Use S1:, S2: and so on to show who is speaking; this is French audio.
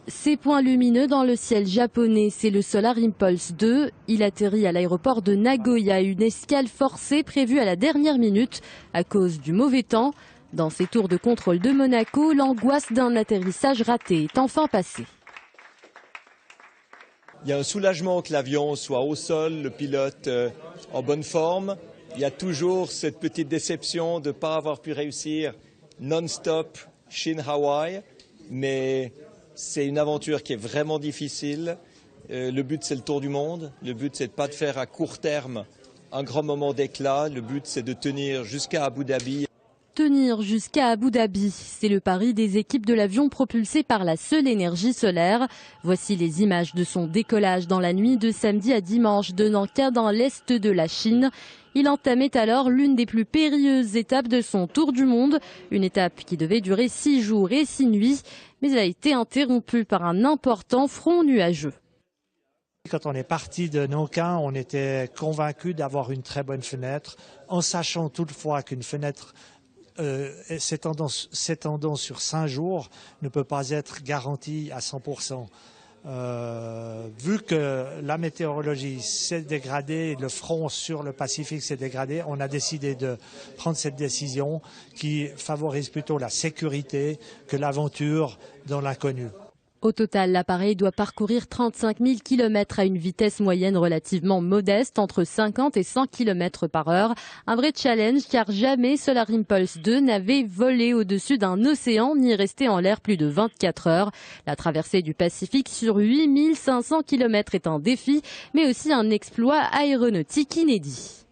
S1: Ces points lumineux dans le ciel japonais, c'est le Solar Impulse 2. Il atterrit à l'aéroport de Nagoya, une escale forcée prévue à la dernière minute à cause du mauvais temps. Dans ces tours de contrôle de Monaco, l'angoisse d'un atterrissage raté est enfin passée.
S2: Il y a un soulagement que l'avion soit au sol, le pilote en bonne forme. Il y a toujours cette petite déception de ne pas avoir pu réussir non-stop Chine-Hawaï, mais c'est une aventure qui est vraiment difficile. Le but, c'est le tour du monde. Le but, c'est de pas de faire à court terme un grand moment d'éclat. Le but, c'est de tenir jusqu'à Abu Dhabi.
S1: Tenir jusqu'à Abu Dhabi, c'est le pari des équipes de l'avion propulsé par la seule énergie solaire. Voici les images de son décollage dans la nuit de samedi à dimanche de Nankin dans l'est de la Chine. Il entamait alors l'une des plus périlleuses étapes de son tour du monde, une étape qui devait durer 6 jours et 6 nuits, mais elle a été interrompue par un important front nuageux.
S3: Quand on est parti de Nankin, on était convaincu d'avoir une très bonne fenêtre, en sachant toutefois qu'une fenêtre s'étendant sur 5 jours ne peut pas être garantie à 100%. Vu que la météorologie s'est dégradée, le front sur le Pacifique s'est dégradé, on a décidé de prendre cette décision qui favorise plutôt la sécurité que l'aventure dans l'inconnu.
S1: Au total, l'appareil doit parcourir 35 000 km à une vitesse moyenne relativement modeste, entre 50 et 100 km par heure. Un vrai challenge car jamais Solar Impulse 2 n'avait volé au-dessus d'un océan ni resté en l'air plus de 24 heures. La traversée du Pacifique sur 8 500 km est un défi, mais aussi un exploit aéronautique inédit.